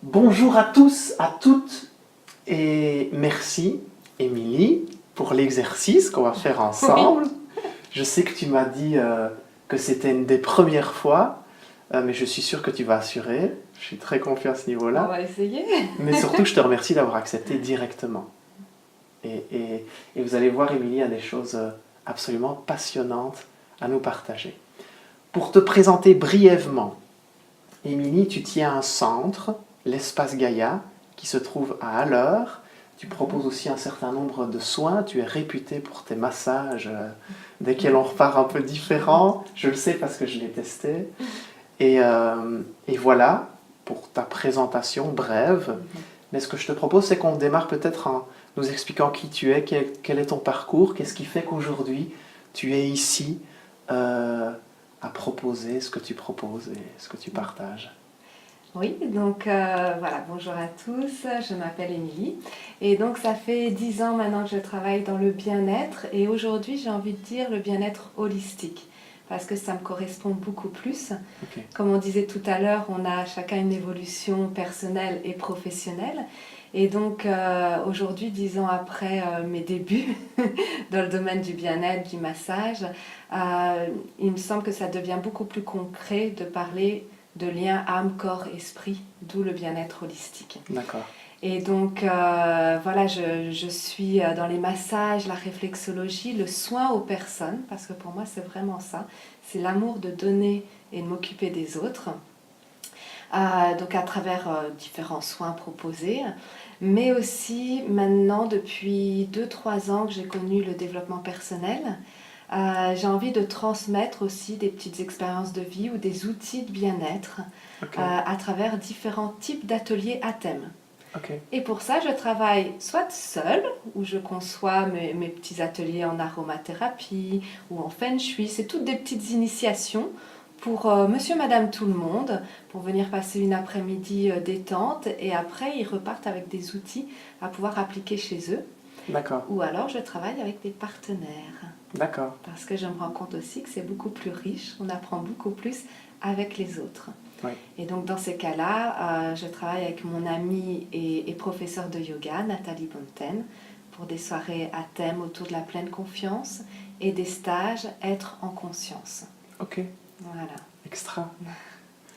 Bonjour à tous, à toutes, et merci Émilie pour l'exercice qu'on va faire ensemble. Je sais que tu m'as dit que c'était une des premières fois, mais je suis sûr que tu vas assurer. Je suis très confiant à ce On niveau-là. va essayer. Mais surtout, je te remercie d'avoir accepté directement. Et vous allez voir, Émilie a des choses absolument passionnantes à nous partager. Pour te présenter brièvement, Émilie, tu tiens un centre, l'espace Gaïa, qui se trouve à Alleur. Tu proposes aussi un certain nombre de soins. Tu es réputée pour tes massages, desquels on repart un peu différent. Je le sais parce que je l'ai testé. Et voilà pour ta présentation brève. Mais ce que je te propose, c'est qu'on démarre peut-être en nous expliquant qui tu es, quel est ton parcours, qu'est-ce qui fait qu'aujourd'hui tu es ici à proposer ce que tu proposes et ce que tu partages. Oui, donc voilà, bonjour à tous, je m'appelle Émilie et donc ça fait 10 ans maintenant que je travaille dans le bien-être et aujourd'hui j'ai envie de dire le bien-être holistique parce que ça me correspond beaucoup plus. Ok. Comme on disait tout à l'heure, on a chacun une évolution personnelle et professionnelle et donc aujourd'hui, 10 ans après mes débuts dans le domaine du bien-être, du massage, il me semble que ça devient beaucoup plus concret de parler de lien âme, corps, esprit, d'où le bien-être holistique. D'accord. Et donc, voilà, je suis dans les massages, la réflexologie, le soin aux personnes, parce que pour moi, c'est vraiment ça. C'est l'amour de donner et de m'occuper des autres. Donc, à travers différents soins proposés. Mais aussi, maintenant, depuis 2-3 ans que j'ai connu le développement personnel, j'ai envie de transmettre aussi des petites expériences de vie ou des outils de bien-être Ok. à travers différents types d'ateliers à thème. Ok. Et pour ça, je travaille soit seule, où je conçois mes petits ateliers en aromathérapie ou en feng shui. C'est toutes des petites initiations pour monsieur, madame, tout le monde, pour venir passer une après-midi détente. Et après, ils repartent avec des outils à pouvoir appliquer chez eux. D'accord. Ou alors, je travaille avec des partenaires. D'accord. Parce que je me rends compte aussi que c'est beaucoup plus riche, on apprend beaucoup plus avec les autres. Oui. Et donc dans ces cas-là, je travaille avec mon amie et professeure de yoga, Nathalie Bonten, pour des soirées à thème autour de la pleine confiance et des stages être en conscience. Ok. Voilà. Extra.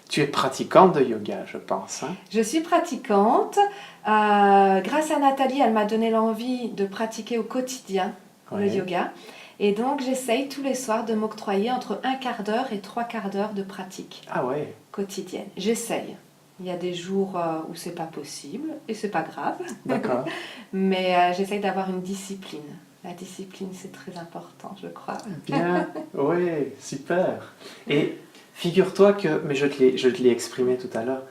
Tu es pratiquante de yoga, je pense. Hein? Je suis pratiquante. Grâce à Nathalie, elle m'a donné l'envie de pratiquer au quotidien le Ouais. yoga. Et donc, j'essaye tous les soirs de m'octroyer entre un quart d'heure et 3/4 d'heure de pratique Ah ouais. quotidienne. J'essaye. Il y a des jours où c'est pas possible et c'est pas grave. D'accord. Mais j'essaye d'avoir une discipline. La discipline, c'est très important, je crois. Bien. Oui, super. Et figure-toi que, mais je te l'ai exprimé tout à l'heure,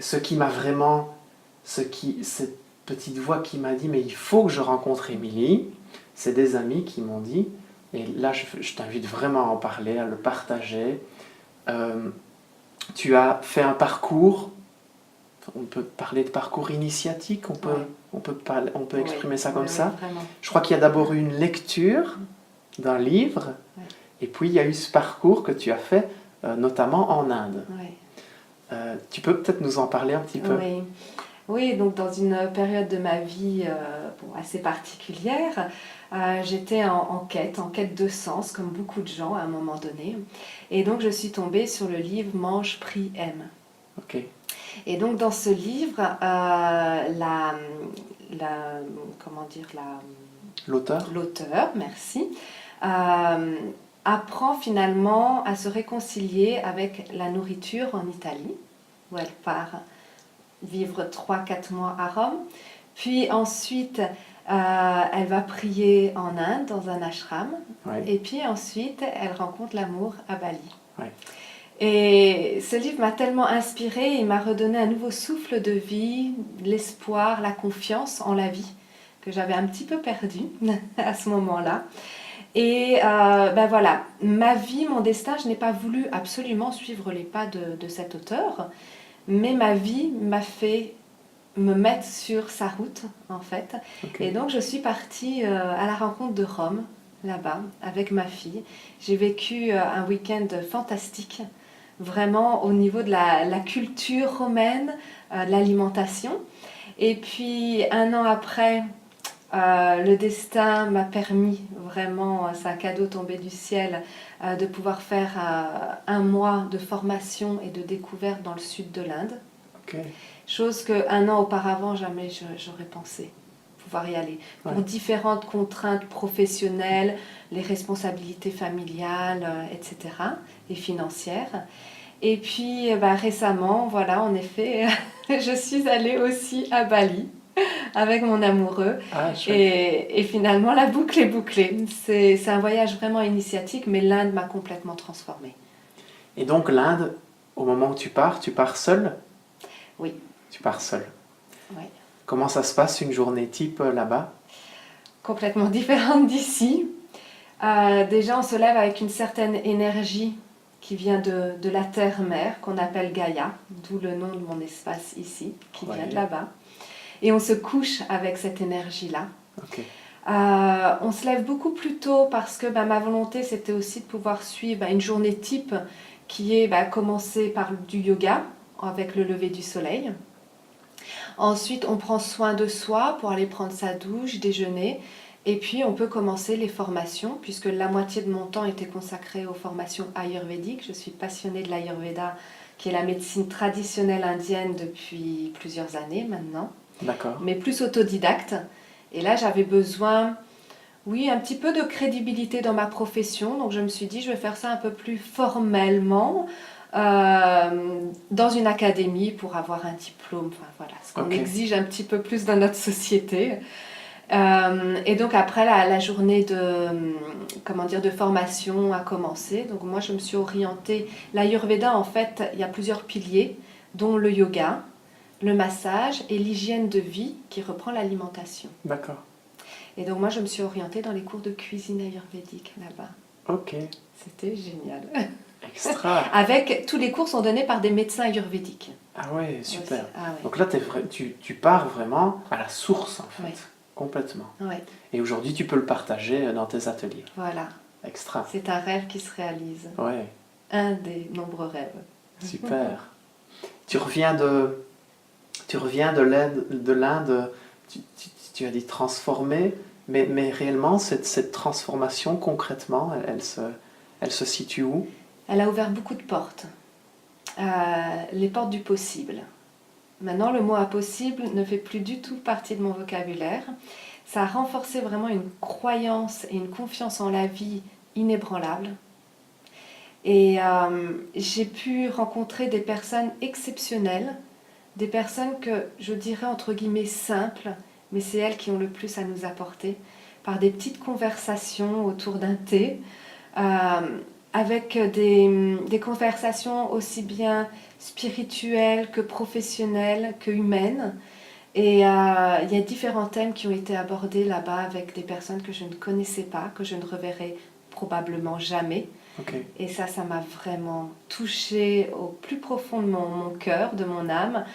ce qui m'a vraiment, cette petite voix qui m'a dit, mais il faut que je rencontre Émilie, c'est des amis qui m'ont dit, et là je t'invite vraiment à en parler, à le partager. Tu as fait un parcours, on peut parler de parcours initiatique, on peut exprimer ça comme ça. Vraiment. Je crois qu'il y a d'abord eu une lecture d'un livre, Ouais. et puis il y a eu ce parcours que tu as fait, notamment en Inde. Ouais. Tu peux peut-être nous en parler un petit peu? Oui. Oui, donc dans une période de ma vie assez particulière, j'étais en quête de sens, comme beaucoup de gens à un moment donné. Et donc je suis tombée sur le livre Mange, prie, aime. Ok. Et donc dans ce livre, L'auteur? l'auteur, merci, apprend finalement à se réconcilier avec la nourriture en Italie, où elle part vivre 3-4 mois à Rome. Puis ensuite, elle va prier en Inde, dans un ashram. Ouais. Et puis ensuite, elle rencontre l'amour à Bali. Ouais. Et ce livre m'a tellement inspirée, il m'a redonné un nouveau souffle de vie, l'espoir, la confiance en la vie, que j'avais un petit peu perdue à ce moment-là. Et ben voilà, ma vie, mon destin, je n'ai pas voulu absolument suivre les pas de cet auteur, mais ma vie m'a fait me mettre sur sa route, en fait. Okay. Et donc, je suis partie à la rencontre de Rome, là-bas, avec ma fille. J'ai vécu un week-end fantastique vraiment au niveau de la culture romaine, de l'alimentation. Et puis 1 an après, le destin m'a permis, vraiment, c'est un cadeau tombé du ciel, de pouvoir faire 1 mois de formation et de découverte dans le sud de l'Inde. Ok. Chose que 1 an auparavant, jamais j'aurais pensé pouvoir y aller. Pour Ouais. différentes contraintes professionnelles, les responsabilités familiales, etc. et financières. Et puis récemment, voilà, en effet, je suis allée aussi à Bali avec mon amoureux. Ah, chouette. Et finalement, la boucle est bouclée. C'est un voyage vraiment initiatique, mais l'Inde m'a complètement transformée. Et donc l'Inde, au moment où tu pars seule? Oui. Tu pars seule. Oui. Comment ça se passe une journée type là-bas? Complètement différente d'ici. Déjà, on se lève avec une certaine énergie qui vient de la terre-mère, qu'on appelle Gaïa, d'où le nom de mon espace ici, qui vient de là-bas. Et on se couche avec cette énergie-là. Ok. On se lève beaucoup plus tôt parce que ma volonté, c'était aussi de pouvoir suivre une journée type qui est commencer par du yoga avec le lever du soleil. Ensuite, on prend soin de soi pour aller prendre sa douche, déjeuner. Et puis, on peut commencer les formations, puisque la moitié de mon temps était consacré aux formations ayurvédiques. Je suis passionnée de l'ayurveda, qui est la médecine traditionnelle indienne depuis plusieurs années maintenant. D'accord. Mais plus autodidacte. Et là, j'avais besoin, oui, un petit peu de crédibilité dans ma profession. Donc, je me suis dit, je vais faire ça un peu plus formellement, dans une académie pour avoir un diplôme. Enfin, voilà, ce qu'on exige un petit peu plus dans notre société. Et donc après la journée de formation a commencé. Donc moi je me suis orientée. L'Ayurveda, en fait, il y a plusieurs piliers, dont le yoga, le massage et l'hygiène de vie qui reprend l'alimentation. D'accord. Et donc moi je me suis orientée dans les cours de cuisine ayurvédique là-bas. Ok. C'était génial. Extra. Avec tous les cours sont donnés par des médecins ayurvédiques. Ah ouais, super. Ah ouais. Donc là tu pars vraiment à la source en fait. Oui. Complètement. Oui. Et aujourd'hui tu peux le partager dans tes ateliers. Voilà. Extra. C'est un rêve qui se réalise. Ouais. Un des nombreux rêves. Super. Tu reviens de l'Inde, tu as dit transformée, mais réellement cette transformation concrètement, elle se situe où? Elle a ouvert beaucoup de portes. Les portes du possible. Maintenant, le mot impossible ne fait plus du tout partie de mon vocabulaire. Ça a renforcé vraiment une croyance et une confiance en la vie inébranlable. Et j'ai pu rencontrer des personnes exceptionnelles, des personnes que je dirais entre guillemets simples, mais c'est elles qui ont le plus à nous apporter, par des petites conversations autour d'un thé, avec des conversations aussi bien spirituelles que professionnelles que humaines. Et il y a différents thèmes qui ont été abordés là-bas avec des personnes que je ne connaissais pas, que je ne reverrai probablement jamais. Okay. Et ça m'a vraiment touchée au plus profond de mon cœur, de mon âme.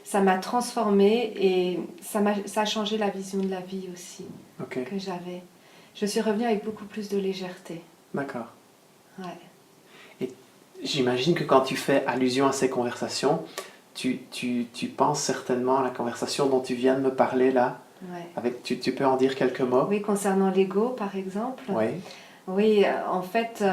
Ça m'a transformée et ça a changé la vision de la vie aussi que j'avais. Je suis revenue avec beaucoup plus de légèreté. D'accord. Ouais. Et j'imagine que quand tu fais allusion à ces conversations, tu penses certainement à la conversation dont tu viens de me parler là. Ouais. Tu peux en dire quelques mots? Oui, concernant l'ego par exemple. Oui. Oui, en fait,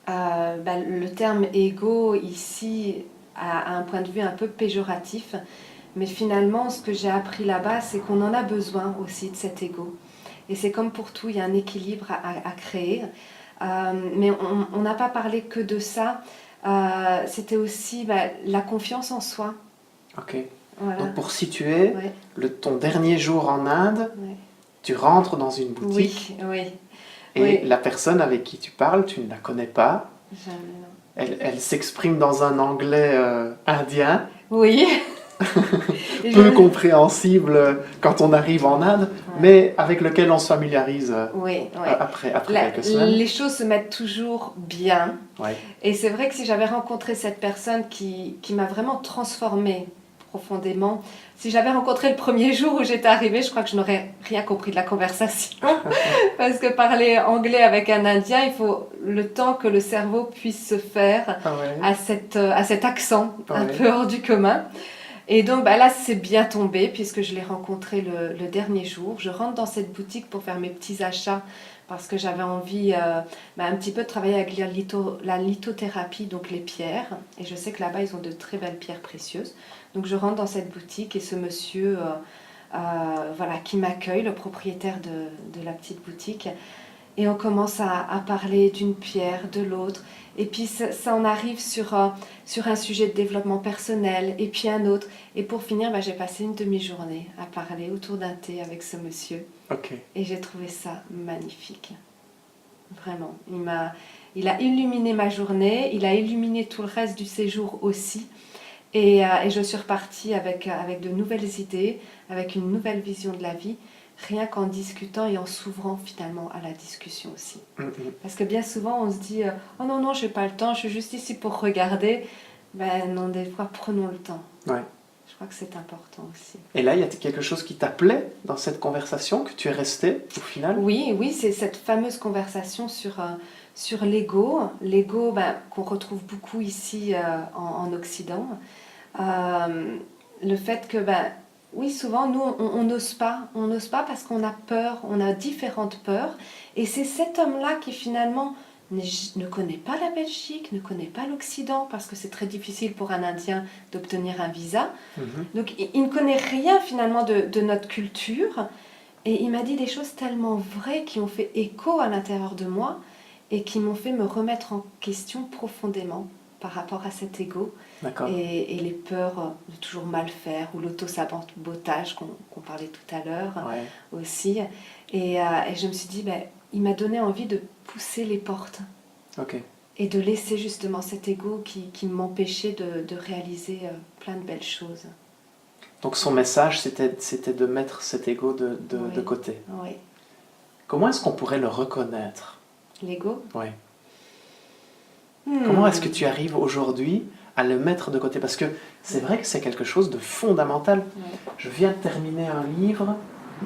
le terme ego ici a un point de vue un peu péjoratif, mais finalement, ce que j'ai appris là-bas, c'est qu'on en a besoin aussi de cet ego. Et c'est comme pour tout, il y a un équilibre à créer. Mais on n'a pas parlé que de ça. C'était aussi la confiance en soi. Ok. Voilà. Donc pour situer, ton dernier jour en Inde, tu rentres dans une boutique. Oui. Et la personne avec qui tu parles, tu ne la connais pas. Jamais, non. Elle s'exprime dans un anglais indien. Oui. Peu compréhensible quand on arrive en Inde, mais avec lequel on se familiarise après quelques semaines. Les choses se mettent toujours bien. Ouais. Et c'est vrai que si j'avais rencontré cette personne qui m'a vraiment transformée profondément. Si j'avais rencontré le premier jour où j'étais arrivée, je crois que je n'aurais rien compris de la conversation. Parce que parler anglais avec un Indien, il faut le temps que le cerveau puisse se faire à cet accent un peu hors du commun. Et donc là, c'est bien tombé puisque je l'ai rencontré le dernier jour. Je rentre dans cette boutique pour faire mes petits achats parce que j'avais envie un petit peu de travailler avec la lithothérapie, donc les pierres. Et je sais que là-bas, ils ont de très belles pierres précieuses. Donc je rentre dans cette boutique et ce monsieur qui m'accueille, le propriétaire de la petite boutique. Et on commence à parler d'une pierre, de l'autre. Et puis ça en arrive sur un sujet de développement personnel, et puis un autre. Et pour finir, j'ai passé une demi-journée à parler autour d'un thé avec ce monsieur. Okay. Et j'ai trouvé ça magnifique. Vraiment. Il a illuminé ma journée, il a illuminé tout le reste du séjour aussi. Et je suis repartie avec de nouvelles idées, avec une nouvelle vision de la vie, rien qu'en discutant et en s'ouvrant finalement à la discussion aussi. Parce que bien souvent on se dit « Oh non, je n'ai pas le temps, je suis juste ici pour regarder ». Non, des fois prenons le temps. Ouais. Je crois que c'est important aussi. Et là, il y a quelque chose qui t'appelait dans cette conversation, que tu es resté au final? Oui, c'est cette fameuse conversation sur l'ego. L'ego qu'on retrouve beaucoup ici en Occident. Le fait que, oui, souvent, nous, on n'ose pas. On n'ose pas parce qu'on a peur, on a différentes peurs. Et c'est cet homme-là qui, finalement, ne connaît pas la Belgique, ne connaît pas l'Occident, parce que c'est très difficile pour un Indien d'obtenir un visa. Donc, il ne connaît rien, finalement, de notre culture. Et il m'a dit des choses tellement vraies qui ont fait écho à l'intérieur de moi et qui m'ont fait me remettre en question profondément par rapport à cet ego et les peurs de toujours mal faire ou l'auto-sabotage qu'on parlait tout à l'heure aussi. Et je me suis dit, il m'a donné envie de pousser les portes et de laisser justement cet ego qui m'empêchait de réaliser plein de belles choses. Donc son message, c'était de mettre cet ego de côté. Oui. Comment est-ce qu'on pourrait le reconnaître? L'ego? Oui. Comment est-ce que tu arrives aujourd'hui à le mettre de côté? Parce que c'est vrai que c'est quelque chose de fondamental. Ouais. Je viens de terminer un livre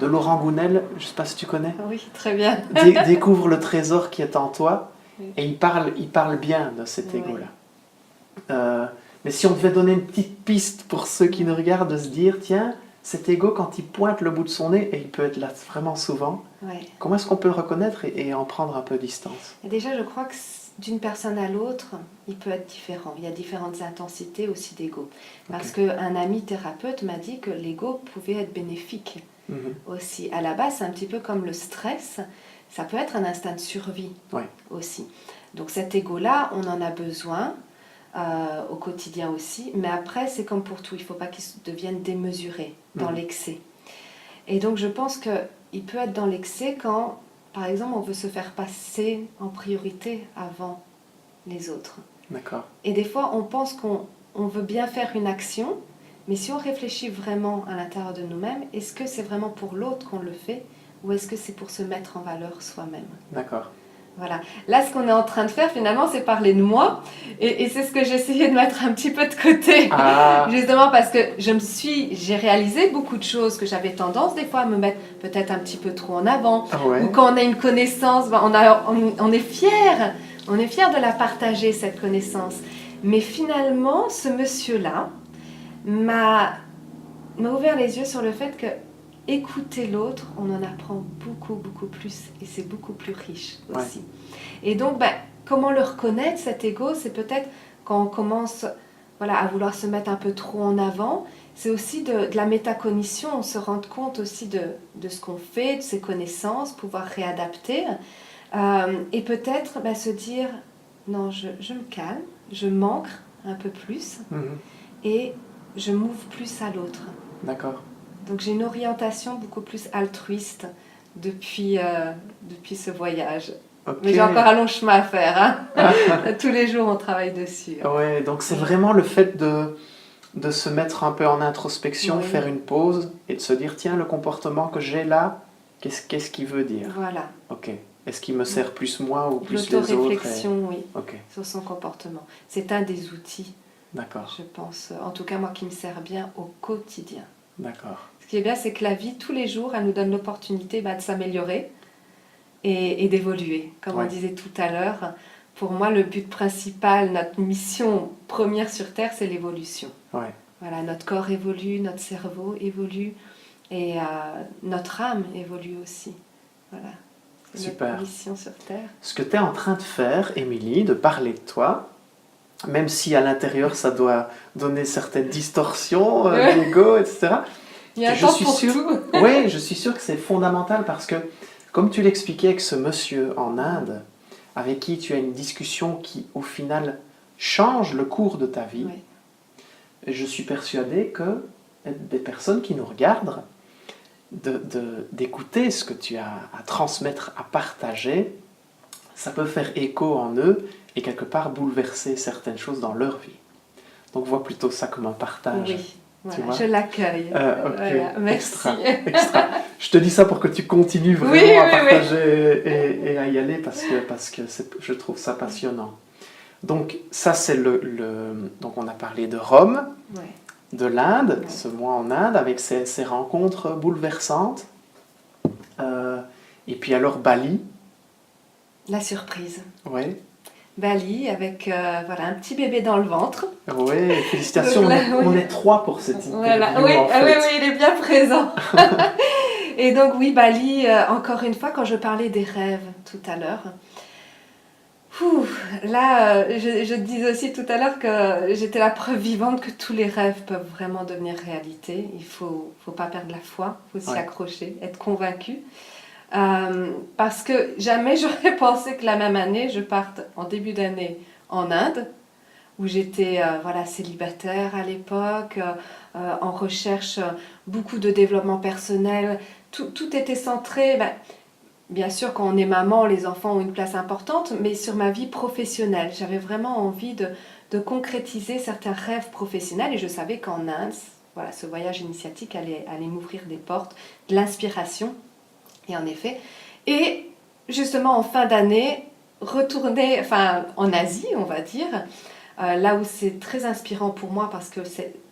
de Laurent Gounel, je ne sais pas si tu connais. Oui, très bien. Découvre le trésor qui est en toi. Oui. Et il parle bien de cet ego-là. Mais si on devait donner une petite piste pour ceux qui nous regardent, de se dire, tiens, cet ego, quand il pointe le bout de son nez, et il peut être là vraiment souvent, comment est-ce qu'on peut le reconnaître et en prendre un peu distance? Et déjà, je crois que d'une personne à l'autre, il peut être différent. Il y a différentes intensités aussi d'ego. Parce qu'un ami thérapeute m'a dit que l'ego pouvait être bénéfique aussi. À la base, c'est un petit peu comme le stress. Ça peut être un instinct de survie aussi. Donc cet ego-là, on en a besoin au quotidien aussi. Mais après, c'est comme pour tout. Il ne faut pas qu'il devienne démesuré dans l'excès. Et donc, je pense qu'il peut être dans l'excès quand, par exemple, on veut se faire passer en priorité avant les autres. D'accord. Et des fois, on pense qu'on veut bien faire une action, mais si on réfléchit vraiment à l'intérieur de nous-mêmes, est-ce que c'est vraiment pour l'autre qu'on le fait ou est-ce que c'est pour se mettre en valeur soi-même? D'accord. Voilà. Là, ce qu'on est en train de faire, finalement, c'est parler de moi. Et c'est ce que j'ai essayé de mettre un petit peu de côté. Justement parce que j'ai réalisé beaucoup de choses que j'avais tendance, des fois, à me mettre peut-être un petit peu trop en avant. Ou quand on a une connaissance, on est fier. On est fier de la partager, cette connaissance. Mais finalement, ce monsieur-là m'a ouvert les yeux sur le fait que écouter l'autre, on en apprend beaucoup, beaucoup plus et c'est beaucoup plus riche aussi. Et donc, comment le reconnaître, cet ego? C'est peut-être quand on commence à vouloir se mettre un peu trop en avant. C'est aussi de la métacognition, on se rend compte aussi de ce qu'on fait, de ses connaissances, pouvoir réadapter. Et peut-être se dire, non, je me calme, je m'ancre un peu plus et je m'ouvre plus à l'autre. D'accord. Donc j'ai une orientation beaucoup plus altruiste depuis ce voyage. Mais j'ai encore un long chemin à faire. Tous les jours, on travaille dessus. Oui, donc c'est vraiment le fait de se mettre un peu en introspection, faire une pause et de se dire, tiens, le comportement que j'ai là, qu'est-ce qu'il veut dire? Voilà. Ok. Est-ce qu'il me sert plus moi ou plus les autres? L'autoréflexion, oui, Okay. sur son comportement. C'est un des outils D'accord, je pense. En tout cas, moi qui me sert bien au quotidien. d'accord. Ce qui est bien, c'est que la vie, tous les jours, elle nous donne l'opportunité de s'améliorer et d'évoluer. Comme on Ouais. disait tout à l'heure, pour moi, le but principal, notre mission première sur Terre, c'est l'évolution. Ouais. Voilà, notre corps évolue, notre cerveau évolue et notre âme évolue aussi. Voilà, c'est Super. notre mission sur Terre. Ce que tu es en train de faire, Émilie, de parler de toi, même si à l'intérieur ça doit donner certaines distorsions, l'ego, etc. Il y a un Je temps suis pour sûr, tout. oui, je suis sûr que c'est fondamental parce que, comme tu l'expliquais avec ce monsieur en Inde, avec qui tu as une discussion qui, au final, change le cours de ta vie, Ouais. je suis persuadé que des personnes qui nous regardent, d'écouter ce que tu as à transmettre, à partager, ça peut faire écho en eux et quelque part bouleverser certaines choses dans leur vie. Donc vois plutôt ça comme un partage. Oui, voilà, vois je l'accueille. Ok, Voilà, merci. extra, extra. Je te dis ça pour que tu continues vraiment Oui, à oui, partager et à y aller parce que je trouve ça passionnant. Donc ça c'est donc on a parlé de Rome, Ouais. de l'Inde, Ouais. ce mois en Inde avec ces rencontres bouleversantes. Et puis alors Bali, La surprise. ouais. Bali avec voilà, un petit bébé dans le ventre. Oui, félicitations, Donc là, on oui. est trois pour cette interview Voilà, oui, en ah oui, fait. oui, il est bien présent. Et donc oui, Bali, encore une fois, quand je parlais des rêves tout à l'heure, là, je te disais aussi tout à l'heure que j'étais la preuve vivante que tous les rêves peuvent vraiment devenir réalité. Il faut pas perdre la foi, il faut s'y Ouais. accrocher, être convaincu. Parce que jamais j'aurais pensé que la même année, je parte en début d'année en Inde, où j'étais voilà, célibataire à l'époque, en recherche beaucoup de développement personnel. Tout était centré, bien sûr quand on est maman, les enfants ont une place importante, mais sur ma vie professionnelle. J'avais vraiment envie de concrétiser certains rêves professionnels et je savais qu'en Inde, voilà, ce voyage initiatique allait m'ouvrir des portes, de l'inspiration. Et en effet, et justement en fin d'année, retourner en Asie, on va dire, là où c'est très inspirant pour moi parce que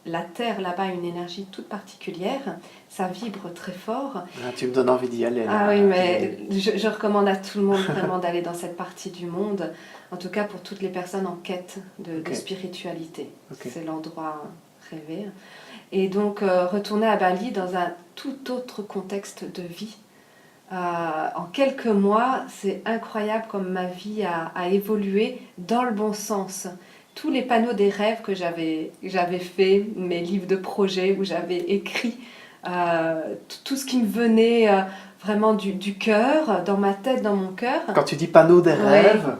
la Terre là-bas a une énergie toute particulière, ça vibre très fort. Ah, tu me donnes envie d'y aller. Là. Ah oui, mais je recommande à tout le monde vraiment d'aller dans cette partie du monde, en tout cas pour toutes les personnes en quête de spiritualité. Okay. C'est l'endroit rêvé. Et donc retourner à Bali dans un tout autre contexte de vie. En quelques mois, c'est incroyable comme ma vie a évolué dans le bon sens. Tous les panneaux des rêves que j'avais fait, mes livres de projet où j'avais écrit tout ce qui me venait vraiment du cœur, dans ma tête, dans mon cœur. Quand tu dis panneau des Ouais. rêves,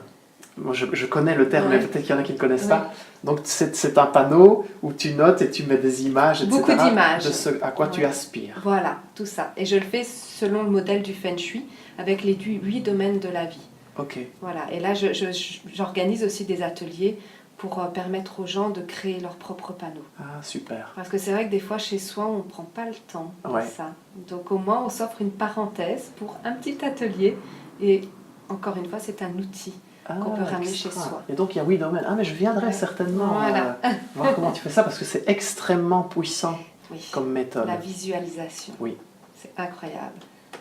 moi je connais le terme, Ouais. mais peut-être qu'il y en a qui ne connaissent Ouais. pas. Donc c'est un panneau où tu notes et tu mets des images, etc. Beaucoup d'images. De ce à quoi tu Ouais. aspires. Voilà, tout ça. Et je le fais selon le modèle du Feng Shui, avec les 8 domaines de la vie. Ok. Voilà. Et là, j'organise aussi des ateliers pour permettre aux gens de créer leurs propres panneaux. Ah, super. Parce que c'est vrai que des fois, chez soi, on ne prend pas le temps de Ouais. ça. Donc au moins, on s'offre une parenthèse pour un petit atelier. Et encore une fois, c'est un outil qu'on peut ramener extra. chez soi. Et donc il y a 8 domaines. Ah, mais je viendrai Ouais. certainement Voilà. voir comment tu fais ça parce que c'est extrêmement puissant Oui. comme méthode. La visualisation. Oui. C'est incroyable.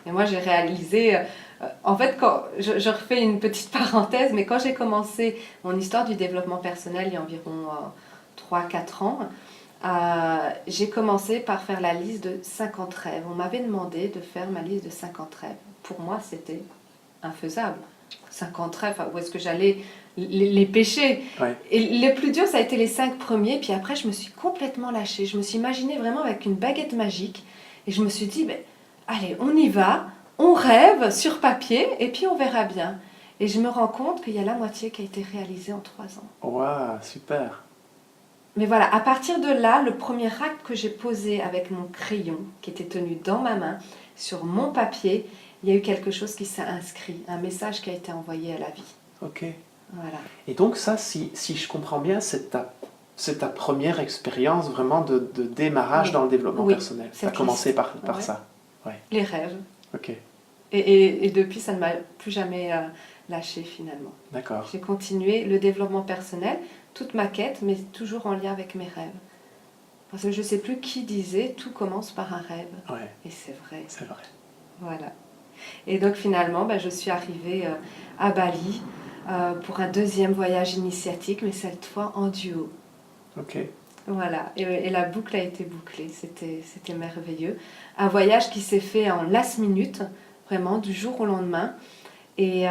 Et moi, j'ai réalisé, en fait, quand je refais une petite parenthèse, mais quand j'ai commencé mon histoire du développement personnel il y a environ 3-4 ans, j'ai commencé par faire la liste de 50 rêves. On m'avait demandé de faire ma liste de 50 rêves. Pour moi, c'était infaisable. 50 rêves, où est-ce que j'allais les pêcher? Ouais. Et le plus dur, ça a été les 5 premiers, puis après, je me suis complètement lâchée. Je me suis imaginée vraiment avec une baguette magique, et je me suis dit, allez, on y va, on rêve sur papier, et puis on verra bien. Et je me rends compte qu'il y a la moitié qui a été réalisée en 3 ans. Waouh, super. Mais voilà, à partir de là, le premier acte que j'ai posé avec mon crayon, qui était tenu dans ma main, sur mon papier, il y a eu quelque chose qui s'est inscrit, un message qui a été envoyé à la vie. Ok. Voilà. Et donc ça, si je comprends bien, c'est ta première expérience vraiment de démarrage Oui. dans le développement Oui, personnel. Tu as cette commencé liste. par Ouais. ça. Les rêves. Ok, Et depuis, ça ne m'a plus jamais lâché finalement. d'accord. J'ai continué le développement personnel toute ma quête, mais toujours en lien avec mes rêves. Parce que je ne sais plus qui disait, tout commence par un rêve. Ouais, Et c'est vrai. c'est vrai. Voilà. Et donc finalement, je suis arrivée à Bali pour un deuxième voyage initiatique, mais cette fois en duo. Ok. Voilà, et la boucle a été bouclée, c'était merveilleux. Un voyage qui s'est fait en last minute, vraiment du jour au lendemain. Et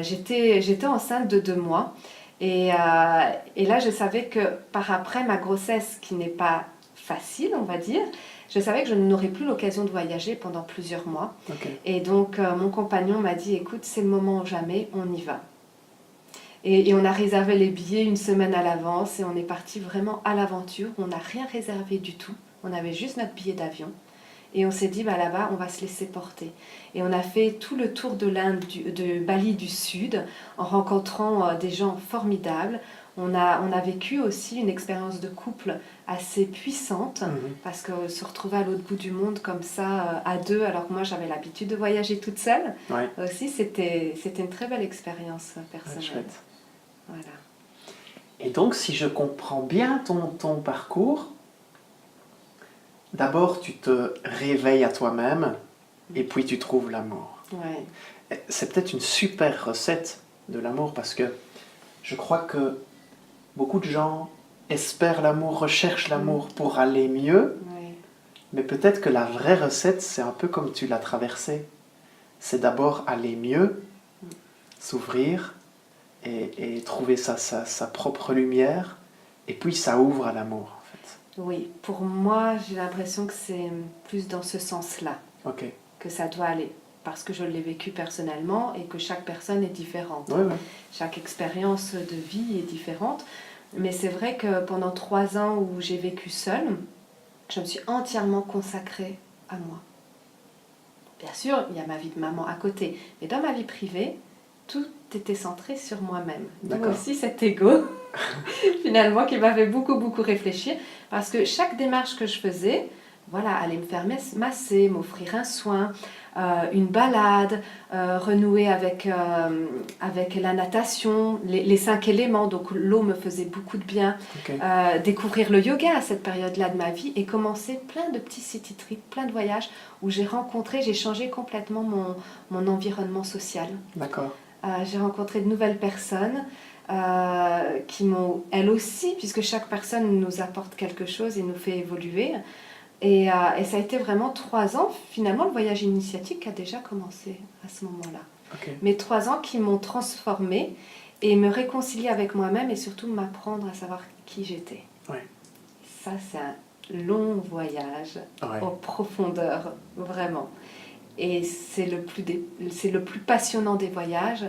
j'étais enceinte de 2 mois. Et là, je savais que par après ma grossesse, qui n'est pas facile, on va dire, je savais que je n'aurais plus l'occasion de voyager pendant plusieurs mois. Ok. Et donc, mon compagnon m'a dit, écoute, c'est le moment ou jamais, on y va. Et on a réservé les billets une semaine à l'avance et on est parti vraiment à l'aventure. On n'a rien réservé du tout. On avait juste notre billet d'avion. Et on s'est dit, là-bas, on va se laisser porter. Et on a fait tout le tour de l'Inde, de Bali du Sud, en rencontrant des gens formidables. On a vécu aussi une expérience de couple assez puissante, parce que se retrouver à l'autre bout du monde comme ça, à deux, alors que moi j'avais l'habitude de voyager toute seule, Ouais. aussi c'était une très belle expérience personnelle. Ouais, chouette. Voilà. Et donc, si je comprends bien ton parcours, d'abord tu te réveilles à toi-même et puis tu trouves l'amour. Ouais. C'est peut-être une super recette de l'amour parce que je crois que beaucoup de gens espèrent l'amour, recherchent l'amour pour aller mieux, Ouais. mais peut-être que la vraie recette, c'est un peu comme tu l'as traversé. C'est d'abord aller mieux, s'ouvrir et trouver sa propre lumière, et puis ça ouvre à l'amour en fait. Oui, pour moi, j'ai l'impression que c'est plus dans ce sens-là Ok. que ça doit aller. Parce que je l'ai vécu personnellement et que chaque personne est différente. Ouais, ouais. Chaque expérience de vie est différente. Mais c'est vrai que pendant 3 ans où j'ai vécu seule, je me suis entièrement consacrée à moi. Bien sûr, il y a ma vie de maman à côté. Mais dans ma vie privée, tout était centré sur moi-même. D'où D'accord. aussi cet ego, finalement, qui m'avait beaucoup réfléchir. Parce que chaque démarche que je faisais, voilà, aller me faire masser, m'offrir un soin, une balade, renouer avec la natation, les 5 éléments, donc l'eau me faisait beaucoup de bien, Ok. découvrir le yoga à cette période-là de ma vie et commencer plein de petits city trips, plein de voyages où j'ai changé complètement mon environnement social. D'accord. J'ai rencontré de nouvelles personnes qui m'ont, elles aussi, puisque chaque personne nous apporte quelque chose et nous fait évoluer. Et ça a été vraiment 3 ans, finalement, le voyage initiatique a déjà commencé à ce moment-là. Ok. Mais 3 ans qui m'ont transformée et me réconcilier avec moi-même et surtout m'apprendre à savoir qui j'étais. Ouais. Ça, c'est un long voyage Ouais. en profondeur, vraiment. Et c'est le plus passionnant des voyages.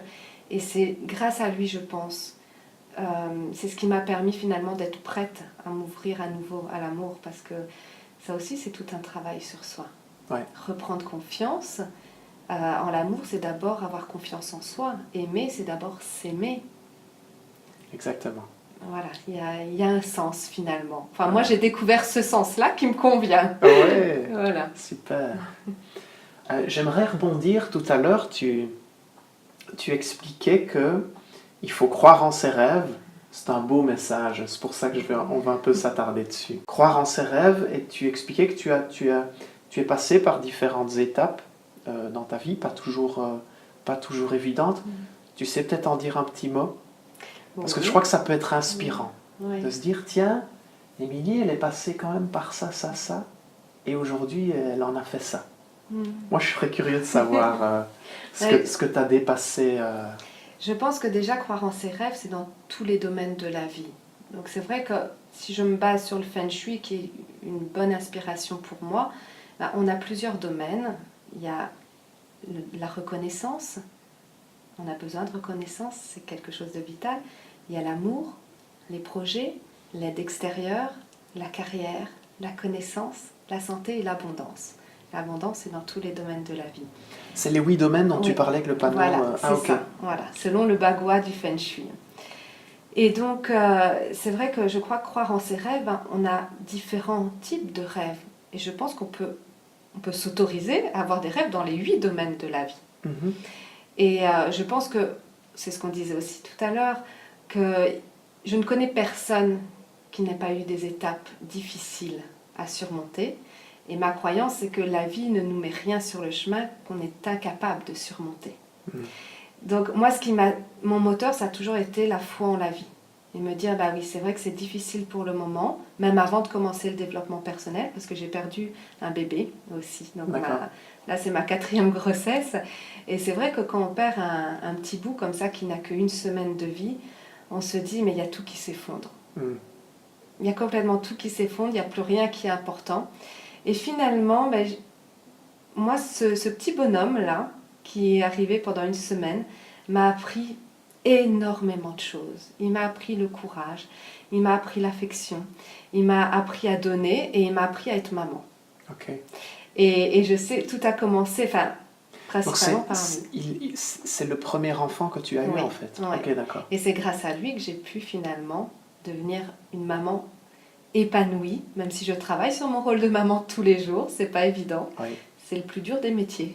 Et c'est grâce à lui, je pense. C'est ce qui m'a permis finalement d'être prête à m'ouvrir à nouveau à l'amour. Parce que ça aussi, c'est tout un travail sur soi. Ouais. Reprendre confiance en l'amour, c'est d'abord avoir confiance en soi. Aimer, c'est d'abord s'aimer. Exactement. Voilà, il y a un sens finalement. Enfin, moi, j'ai découvert ce sens-là qui me convient. Ouais. Voilà. Super. J'aimerais rebondir. Tout à l'heure, tu expliquais que il faut croire en ses rêves. C'est un beau message. C'est pour ça que on va un peu s'attarder dessus. Croire en ses rêves. Et tu expliquais que tu es passé par différentes étapes dans ta vie, pas toujours évidentes. Tu sais peut-être en dire un petit mot? Parce que je crois que ça peut être inspirant Oui. de se dire, tiens, Émilie, elle est passée quand même par ça, et aujourd'hui, elle en a fait ça. Moi, je serais curieux de savoir ce que tu as dépassé. Je pense que déjà, croire en ses rêves, c'est dans tous les domaines de la vie. Donc c'est vrai que si je me base sur le Feng Shui, qui est une bonne inspiration pour moi, on a plusieurs domaines. Il y a la reconnaissance. On a besoin de reconnaissance, c'est quelque chose de vital. Il y a l'amour, les projets, l'aide extérieure, la carrière, la connaissance, la santé et l'abondance. L'abondance, c'est dans tous les domaines de la vie. C'est les 8 domaines dont tu parlais avec le panneau. Voilà, c'est ça. Voilà, selon le bagua du Feng Shui. Et donc, c'est vrai que je crois que croire en ses rêves, on a différents types de rêves. Et je pense qu'on peut s'autoriser à avoir des rêves dans les 8 domaines de la vie. Mm-hmm. Et je pense que, c'est ce qu'on disait aussi tout à l'heure, qu'il je ne connais personne qui n'ait pas eu des étapes difficiles à surmonter. Et ma croyance, c'est que la vie ne nous met rien sur le chemin qu'on est incapable de surmonter. Donc moi, mon moteur, ça a toujours été la foi en la vie. Et me dire, bah oui, c'est vrai que c'est difficile pour le moment, même avant de commencer le développement personnel, parce que j'ai perdu un bébé aussi. Donc là, c'est ma 4e grossesse. Et c'est vrai que quand on perd un petit bout comme ça, qui n'a qu'une semaine de vie, on se dit, mais il y a tout qui s'effondre. Il y a complètement tout qui s'effondre, il n'y a plus rien qui est important. Et finalement, ben, moi, ce petit bonhomme-là, qui est arrivé pendant une semaine, m'a appris énormément de choses. Il m'a appris le courage, il m'a appris l'affection, il m'a appris à donner et il m'a appris à être maman. Okay. Et je sais, tout a commencé, enfin, principalement par lui. C'est le premier enfant que tu as eu en fait. Ouais. Ok, d'accord. Et c'est grâce à lui que j'ai pu finalement devenir une maman épanouie, même si je travaille sur mon rôle de maman tous les jours, c'est pas évident. Oui. C'est le plus dur des métiers.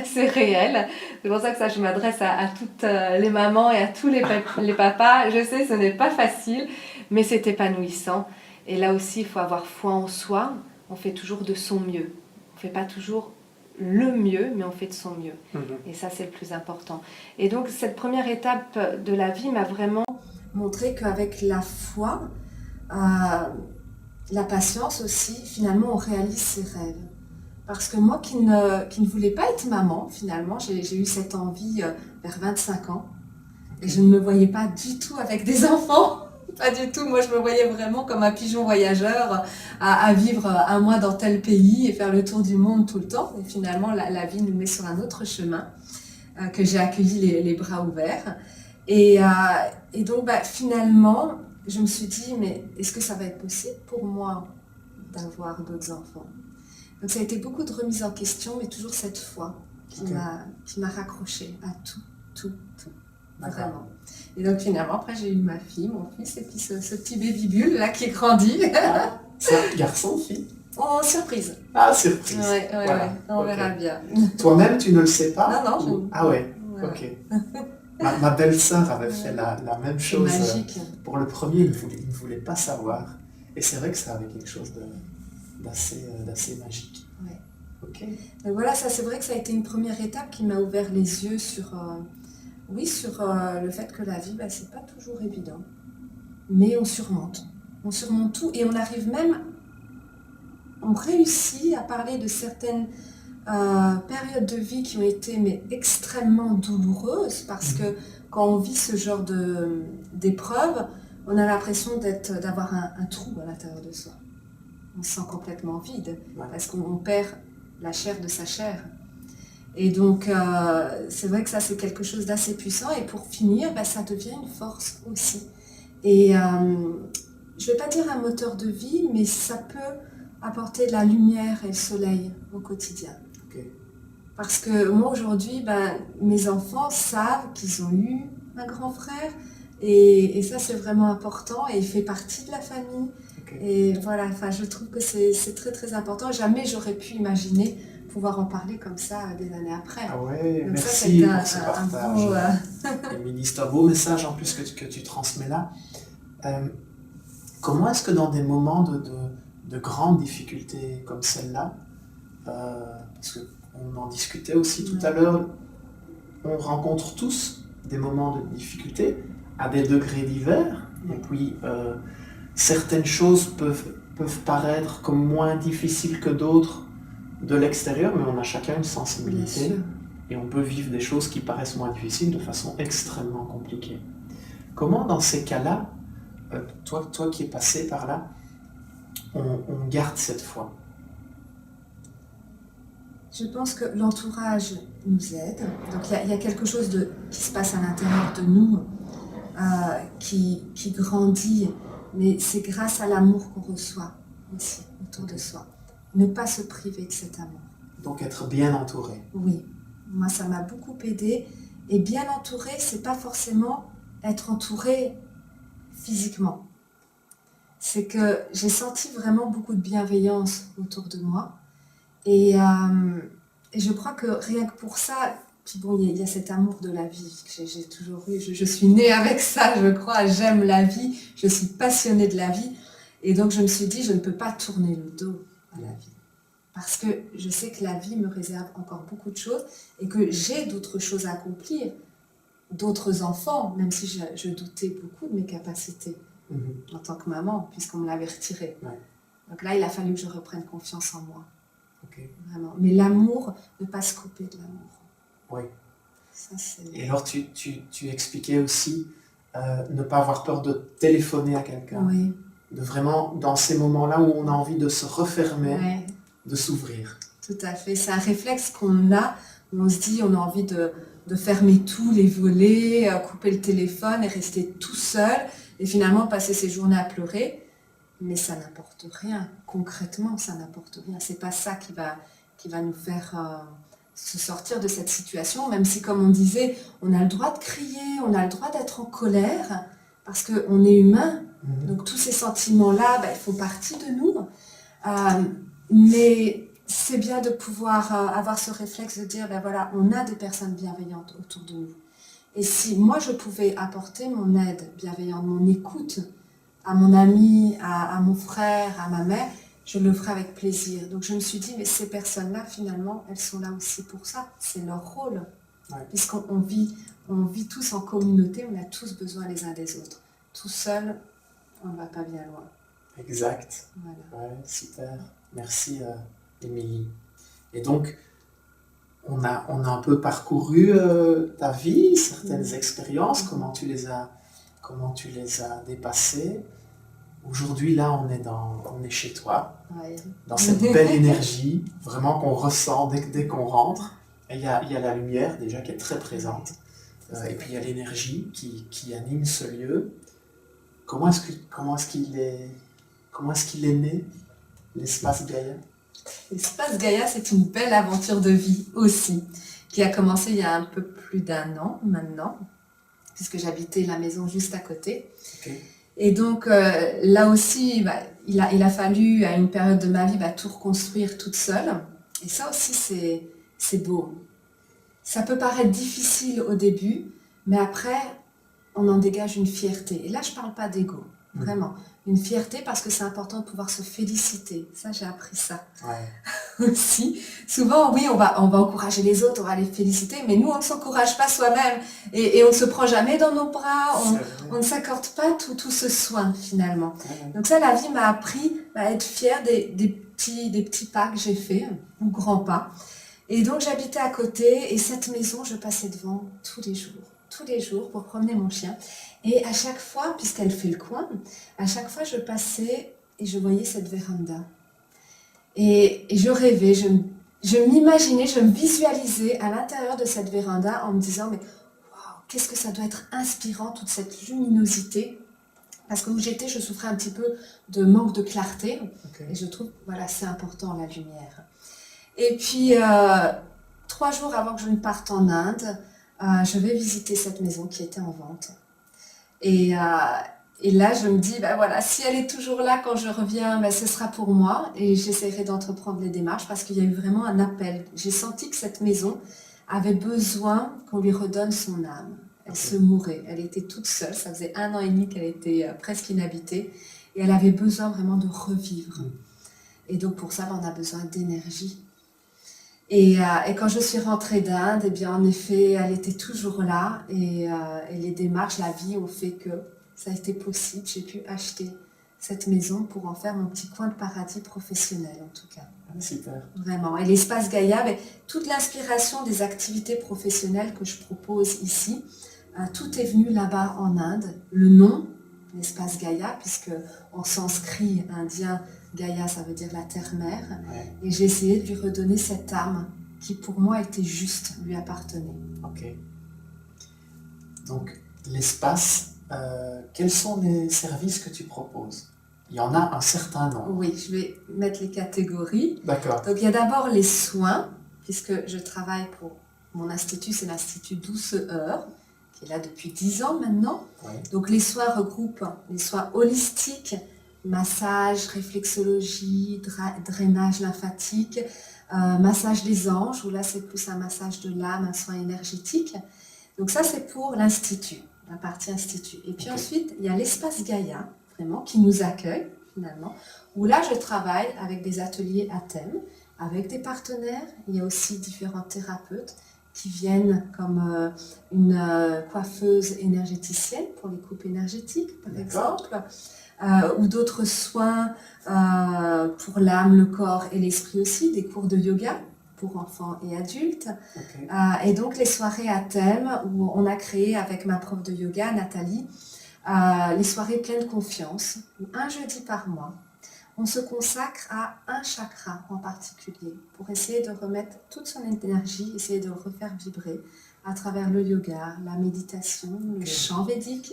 C'est réel. C'est pour ça que je m'adresse à toutes les mamans et à tous les papas. Je sais, ce n'est pas facile, mais c'est épanouissant. Et là aussi, il faut avoir foi en soi. On fait toujours de son mieux. On ne fait pas toujours le mieux, mais on fait de son mieux. Et ça, c'est le plus important. Et donc, cette première étape de la vie m'a vraiment montré qu'avec la foi, la patience aussi, finalement, on réalise ses rêves. Parce que moi qui ne voulais pas être maman, finalement, j'ai eu cette envie vers 25 ans. Et je ne me voyais pas du tout avec des enfants. Pas du tout. Moi, je me voyais vraiment comme un pigeon voyageur à vivre un mois dans tel pays et faire le tour du monde tout le temps. Et finalement, la vie nous met sur un autre chemin que j'ai accueilli les bras ouverts. Et donc, finalement, je me suis dit, mais est-ce que ça va être possible pour moi d'avoir d'autres enfants ? Donc ça a été beaucoup de remises en question, mais toujours cette foi qui m'a raccrochée à tout, vraiment. Et donc finalement, après j'ai eu ma fille, mon fils, et puis ce petit baby bulle là qui grandit. C'est un garçon, fille ? Oh, surprise. Ah, surprise. Ouais, voilà. On verra bien. Toi-même, tu ne le sais pas ? Non. Ah ouais, voilà. Ok. Ma belle-sœur avait fait la même chose. Magique. Pour le premier, il ne voulait pas savoir. Et c'est vrai que ça avait quelque chose d'assez magique. Ouais. Ok. Donc voilà, ça c'est vrai que ça a été une première étape qui m'a ouvert les yeux sur le fait que la vie, c'est pas toujours évident. Mais on surmonte. On surmonte tout et on arrive même, on réussit à parler de certaines périodes de vie qui ont été extrêmement douloureuses parce que quand on vit ce genre d'épreuve, on a l'impression d'avoir un trou à l'intérieur de soi. On se sent complètement vide parce qu'on perd la chair de sa chair. Et donc, c'est vrai que ça, c'est quelque chose d'assez puissant. Et pour finir, ça devient une force aussi. Et je ne vais pas dire un moteur de vie, mais ça peut apporter de la lumière et le soleil au quotidien. Okay. Parce que moi, aujourd'hui, mes enfants savent qu'ils ont eu un grand frère. Et ça, c'est vraiment important. Et il fait partie de la famille. Et voilà, je trouve que c'est très très important. Jamais j'aurais pu imaginer pouvoir en parler comme ça des années après. Ah ouais, donc merci ça, pour ce partage. Émilie, c'est un beau message en plus que tu transmets là. Comment est-ce que dans des moments de grandes difficultés comme celle-là, parce qu'on en discutait aussi tout à l'heure, on rencontre tous des moments de difficulté à des degrés divers, et puis certaines choses peuvent paraître comme moins difficiles que d'autres de l'extérieur, mais on a chacun une sensibilité et on peut vivre des choses qui paraissent moins difficiles de façon extrêmement compliquée. Comment dans ces cas-là, toi qui es passé par là, on garde cette foi ? Je pense que l'entourage nous aide. Donc il y a quelque chose qui se passe à l'intérieur de nous, qui grandit, mais c'est grâce à l'amour qu'on reçoit aussi autour de soi. Ne pas se priver de cet amour. Donc être bien entouré. Oui, moi ça m'a beaucoup aidée. Et bien entouré, c'est pas forcément être entouré physiquement. C'est que j'ai senti vraiment beaucoup de bienveillance autour de moi. Et je crois que rien que pour ça, Puis bon, il y a cet amour de la vie que j'ai toujours eu. Je suis née avec ça, je crois. J'aime la vie, je suis passionnée de la vie. Et donc je me suis dit, je ne peux pas tourner le dos à la vie. Parce que je sais que la vie me réserve encore beaucoup de choses et que j'ai d'autres choses à accomplir, d'autres enfants, même si je doutais beaucoup de mes capacités en tant que maman, puisqu'on me l'avait retiré. Ouais. Donc là, il a fallu que je reprenne confiance en moi. Ok. Vraiment. Mais l'amour, ne pas se couper de l'amour. Oui. Ça, c'est... Et alors, tu expliquais aussi ne pas avoir peur de téléphoner à quelqu'un. Oui. De vraiment, dans ces moments-là où on a envie de se refermer, Ouais. de s'ouvrir. Tout à fait. C'est un réflexe qu'on a, où on se dit, on a envie de fermer tous les volets, couper le téléphone et rester tout seul, et finalement passer ses journées à pleurer. Mais ça n'apporte rien. Concrètement, ça n'apporte rien. C'est pas ça qui va nous faire se sortir de cette situation, même si, comme on disait, on a le droit de crier, on a le droit d'être en colère, parce qu'on est humain. Donc tous ces sentiments-là, ils font partie de nous. Mais c'est bien de pouvoir avoir ce réflexe de dire, voilà, on a des personnes bienveillantes autour de nous. Et si moi je pouvais apporter mon aide bienveillante, mon écoute à mon ami, à mon frère, à ma mère, je le ferai avec plaisir. Donc je me suis dit, mais ces personnes-là, finalement, elles sont là aussi pour ça. C'est leur rôle. Ouais. Puisqu'on vit tous en communauté, on a tous besoin les uns des autres. Tout seul, on ne va pas bien loin. Exact. Voilà. Ouais, super. Merci, Émilie. Et donc, on a un peu parcouru ta vie, certaines expériences, comment tu les as dépassées. Aujourd'hui, là, on est chez toi, dans cette belle énergie, vraiment qu'on ressent dès qu'on rentre. Et il y a la lumière, déjà, qui est très présente. Et puis, il y a l'énergie qui anime ce lieu. Comment est-ce qu'il est né, l'espace Gaïa? L'espace Gaïa, c'est une belle aventure de vie aussi, qui a commencé il y a un peu plus d'1 an maintenant, puisque j'habitais la maison juste à côté. Okay. Et donc là aussi, il a fallu à une période de ma vie tout reconstruire toute seule. Et ça aussi, c'est beau. Ça peut paraître difficile au début, mais après, on en dégage une fierté. Et là, je ne parle pas d'ego, vraiment. Une fierté parce que c'est important de pouvoir se féliciter. Ça, j'ai appris ça. Ouais. Aussi. Souvent, oui, on va encourager les autres, on va les féliciter, mais nous, on ne s'encourage pas soi-même. Et on ne se prend jamais dans nos bras, on ne s'accorde pas tout ce soin, finalement. Ouais. Donc ça, la vie m'a appris à être fière des petits pas que j'ai faits, ou grands pas. Et donc, j'habitais à côté, et cette maison, je passais devant tous les jours pour promener mon chien. Et à chaque fois, puisqu'elle fait le coin, à chaque fois je passais et je voyais cette véranda. Et je rêvais, je m'imaginais, je me visualisais à l'intérieur de cette véranda en me disant, mais waouh, qu'est-ce que ça doit être inspirant, toute cette luminosité. Parce que où j'étais, je souffrais un petit peu de manque de clarté. Okay. Et je trouve, voilà, c'est important la lumière. Et puis, 3 jours avant que je ne parte en Inde, je vais visiter cette maison qui était en vente. Et là, je me dis, voilà, si elle est toujours là quand je reviens, ce sera pour moi. Et j'essaierai d'entreprendre les démarches parce qu'il y a eu vraiment un appel. J'ai senti que cette maison avait besoin qu'on lui redonne son âme. Elle se mourait. Elle était toute seule. Ça faisait 1 an et demi qu'elle était presque inhabitée. Et elle avait besoin vraiment de revivre. Et donc, pour ça, on a besoin d'énergie. Et quand je suis rentrée d'Inde, eh bien, en effet, elle était toujours là. Et les démarches, la vie ont fait que ça a été possible. J'ai pu acheter cette maison pour en faire mon petit coin de paradis professionnel, en tout cas. Super. Vraiment. Et l'espace Gaïa, toute l'inspiration des activités professionnelles que je propose ici, tout est venu là-bas en Inde. Le nom, l'espace Gaïa, puisque en sanskrit indien, Gaïa, ça veut dire la terre-mère. Ouais. Et j'ai essayé de lui redonner cette âme qui, pour moi, était juste, lui appartenait. Ok. Donc, l'espace, quels sont les services que tu proposes? Il y en a un certain nombre. Oui, je vais mettre les catégories. D'accord. Donc, il y a d'abord les soins, puisque je travaille pour mon institut, c'est l'Institut Douce Heure, qui est là depuis 10 ans maintenant. Ouais. Donc, les soins regroupent les soins holistiques, massage, réflexologie, drainage lymphatique, massage des anges, où là c'est plus un massage de l'âme, un soin énergétique. Donc ça c'est pour l'institut, la partie institut. Et puis ensuite, il y a l'espace Gaïa, vraiment, qui nous accueille finalement, où là je travaille avec des ateliers à thème, avec des partenaires. Il y a aussi différents thérapeutes qui viennent comme une coiffeuse énergéticienne pour les coupes énergétiques, par exemple, ou d'autres soins pour l'âme, le corps et l'esprit aussi, des cours de yoga pour enfants et adultes. Et donc les soirées à thème où on a créé avec ma prof de yoga, Nathalie, les soirées pleines confiance, où un jeudi par mois, on se consacre à un chakra en particulier pour essayer de remettre toute son énergie, essayer de le refaire vibrer à travers le yoga, la méditation, le chant védique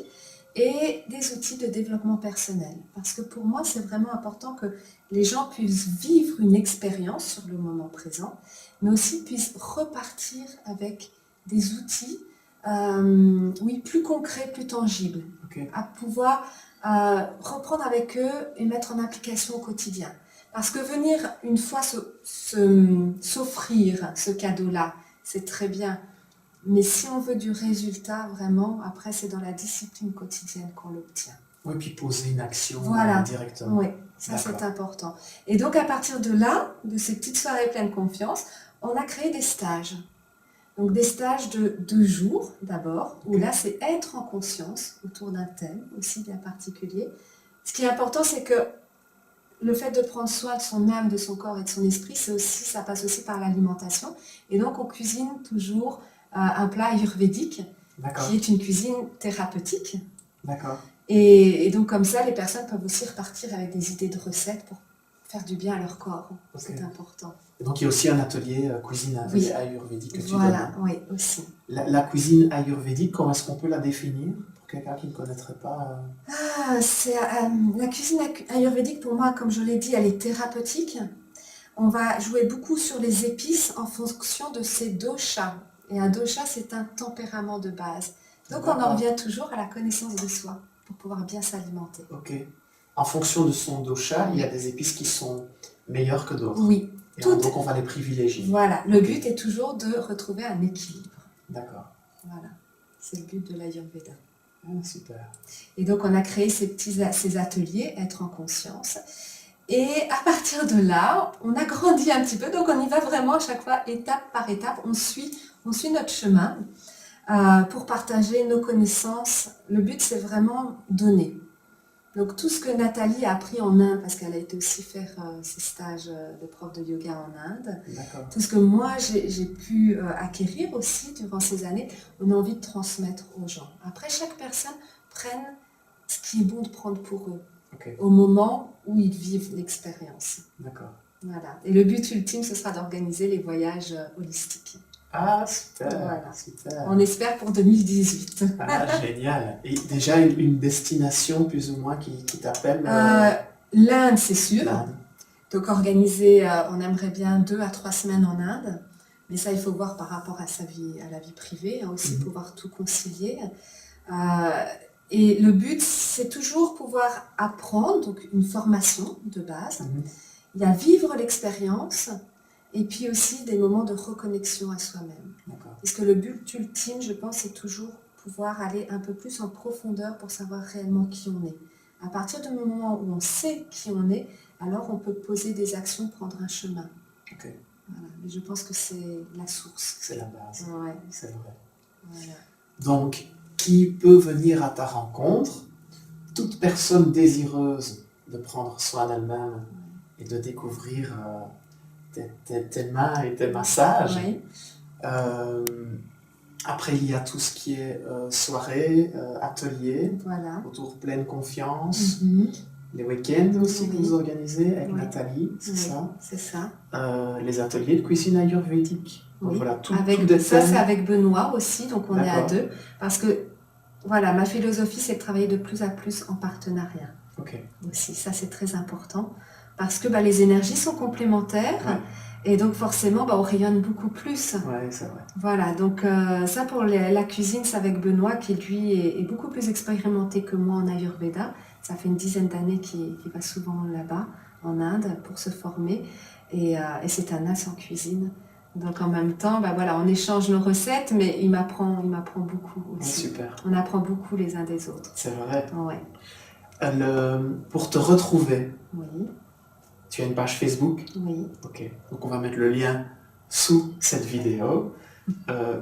et des outils de développement personnel. Parce que pour moi, c'est vraiment important que les gens puissent vivre une expérience sur le moment présent, mais aussi puissent repartir avec des outils plus concrets, plus tangibles, à pouvoir reprendre avec eux et mettre en application au quotidien. Parce que venir une fois s'offrir ce cadeau-là, c'est très bien. Mais si on veut du résultat, vraiment, après, c'est dans la discipline quotidienne qu'on l'obtient. Oui, puis poser une action directement. Oui, ça c'est important. Et donc, à partir de là, de ces petites soirées pleines confiance, on a créé des stages. Donc, des stages de 2 jours, d'abord, où là, c'est être en conscience autour d'un thème aussi bien particulier. Ce qui est important, c'est que le fait de prendre soin de son âme, de son corps et de son esprit, ça passe aussi par l'alimentation. Et donc, on cuisine toujours un plat ayurvédique, qui est une cuisine thérapeutique. D'accord. Et donc, comme ça, les personnes peuvent aussi repartir avec des idées de recettes pour faire du bien à leur corps. C'est important. Et donc, il y a aussi un atelier cuisine ayurvédique que tu donnes. Voilà, oui, aussi. La cuisine ayurvédique, comment est-ce qu'on peut la définir pour quelqu'un qui ne connaîtrait pas la cuisine ayurvédique, pour moi, comme je l'ai dit, elle est thérapeutique. On va jouer beaucoup sur les épices en fonction de ses doshas. Et un dosha, c'est un tempérament de base. Donc, on en revient toujours à la connaissance de soi pour pouvoir bien s'alimenter. Ok. En fonction de son dosha, il y a des épices qui sont meilleures que d'autres. Oui. Et donc, on va les privilégier. Voilà. Le but est toujours de retrouver un équilibre. D'accord. Voilà. C'est le but de l'Ayurveda. Super. Et donc, on a créé ces ateliers, être en conscience. Et à partir de là, on a grandi un petit peu. Donc, on y va vraiment à chaque fois, étape par étape. On suit notre chemin pour partager nos connaissances. Le but, c'est vraiment donner. Donc, tout ce que Nathalie a appris en Inde, parce qu'elle a été aussi faire ses stages de prof de yoga en Inde, tout ce que moi, j'ai pu acquérir aussi durant ces années, on a envie de transmettre aux gens. Après, chaque personne prenne ce qui est bon de prendre pour eux, au moment où ils vivent l'expérience. D'accord. Voilà. Et le but ultime, ce sera d'organiser les voyages holistiques. Ah, super, voilà. Super. On espère pour 2018. Ah, génial. Et déjà une destination plus ou moins qui t'appelle L'Inde, c'est sûr. L'Inde. Donc organiser, on aimerait bien 2 à 3 semaines en Inde. Mais ça, il faut voir par rapport à la vie privée, aussi pouvoir tout concilier. Et le but, c'est toujours pouvoir apprendre, donc une formation de base. Il y a vivre l'expérience. Et puis aussi des moments de reconnexion à soi-même. Parce que le but ultime, je pense, c'est toujours pouvoir aller un peu plus en profondeur pour savoir réellement qui on est. À partir du moment où on sait qui on est, alors on peut poser des actions, prendre un chemin. Voilà. Mais je pense que c'est la source. C'est la base. Ouais. C'est vrai. Voilà. Donc, qui peut venir à ta rencontre? Toute personne désireuse de prendre soin d'elle-même et de découvrir tes mains et tes massages. Oui. Après, il y a tout ce qui est soirée, atelier, Voilà. autour pleine confiance. Les week-ends aussi que vous organisez avec Nathalie, c'est ça? C'est ça. Les ateliers de cuisine ayurvédique. Donc voilà, tout ça, c'est avec Benoît aussi, donc on est à 2. Parce que, voilà, ma philosophie, c'est de travailler de plus en plus en partenariat. Aussi, ça, c'est très important. Parce que les énergies sont complémentaires. Et donc forcément, on rayonne beaucoup plus. Oui, c'est vrai. Voilà, donc ça pour la cuisine, c'est avec Benoît qui lui est beaucoup plus expérimenté que moi en Ayurveda. Ça fait une 10aine d'années qu'il va souvent là-bas, en Inde pour se former et c'est un as en cuisine. Donc en même temps, voilà, on échange nos recettes, mais il m'apprend beaucoup aussi. Super. On apprend beaucoup les uns des autres. C'est vrai. Ouais. Pour te retrouver, Oui, tu as une page Facebook. oui. Ok. Donc on va mettre le lien sous cette vidéo.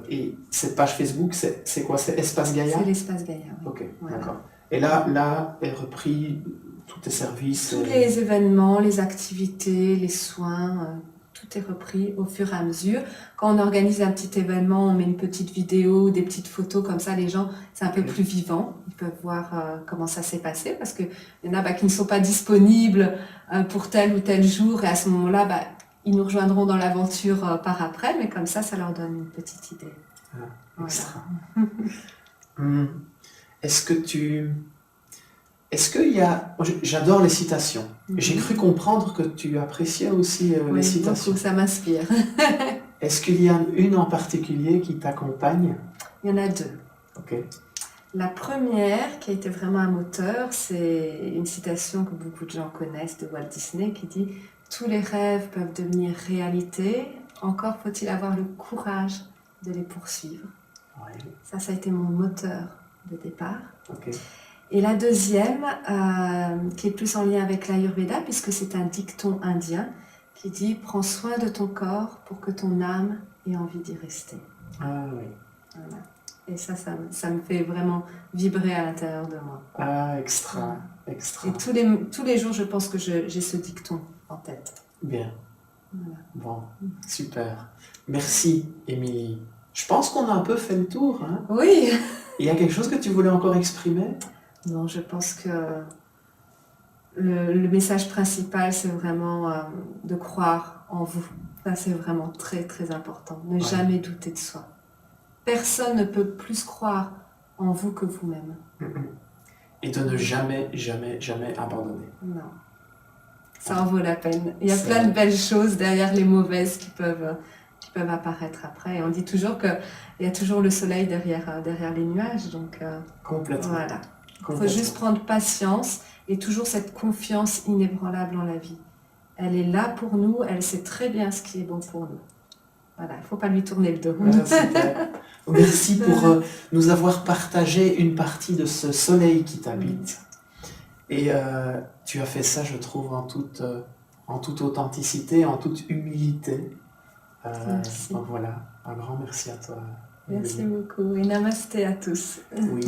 Et cette page Facebook, c'est quoi? C'est Espace Gaïa? C'est l'espace Gaïa. Oui. Ok, Voilà. d'accord. Et là est repris tous tes services. Tous les événements, les activités, les soins, tout est repris au fur et à mesure. Quand on organise un petit événement, on met une petite vidéo, des petites photos, comme ça les gens, c'est un peu Ok. plus vivant. Ils peuvent voir comment ça s'est passé, parce qu'il y en a qui ne sont pas disponibles pour tel ou tel jour, et à ce moment-là, ils nous rejoindront dans l'aventure par après, mais comme ça leur donne une petite idée. Voilà. Extra. Est-ce qu'il y a... J'adore les citations. J'ai cru comprendre que tu appréciais aussi les Oui, citations. beaucoup, ça m'inspire. Est-ce qu'il y a une en particulier qui t'accompagne? Il y en a deux. Ok. La première, qui a été vraiment un moteur, c'est une citation que beaucoup de gens connaissent de Walt Disney qui dit « Tous les rêves peuvent devenir réalité, encore faut-il avoir le courage de les poursuivre. » Ouais. Ça a été mon moteur de départ. Ok. Et la deuxième, qui est plus en lien avec l'Ayurveda, puisque c'est un dicton indien qui dit « Prends soin de ton corps pour que ton âme ait envie d'y rester. » Ah oui. Voilà. Et ça me fait vraiment vibrer à l'intérieur de moi. Ah, extra. Extra. Et tous les jours, je pense que j'ai ce dicton en tête. Bien. Voilà. Bon, super. Merci, Émilie. Je pense qu'on a un peu fait le tour. Hein. Oui. Il y a quelque chose que tu voulais encore exprimer? Non, je pense que le message principal, c'est vraiment de croire en vous. Ça, c'est vraiment très, très important. Ne jamais douter de soi. Personne ne peut plus croire en vous que vous-même. Et de ne jamais, jamais, jamais abandonner. Non. Ça en vaut la peine. Il y a plein de belles choses derrière les mauvaises qui peuvent apparaître après. Et on dit toujours qu'il y a toujours le soleil derrière les nuages. Donc, Complètement. voilà. Il faut juste prendre patience et toujours cette confiance inébranlable en la vie. Elle est là pour nous, elle sait très bien ce qui est bon pour nous. Voilà, il ne faut pas lui tourner le dos. Super. Merci pour nous avoir partagé une partie de ce soleil qui t'habite. Et tu as fait ça, je trouve, en toute authenticité, en toute humilité. Merci. Donc voilà, un grand merci à toi. Merci beaucoup et namasté à tous. Oui.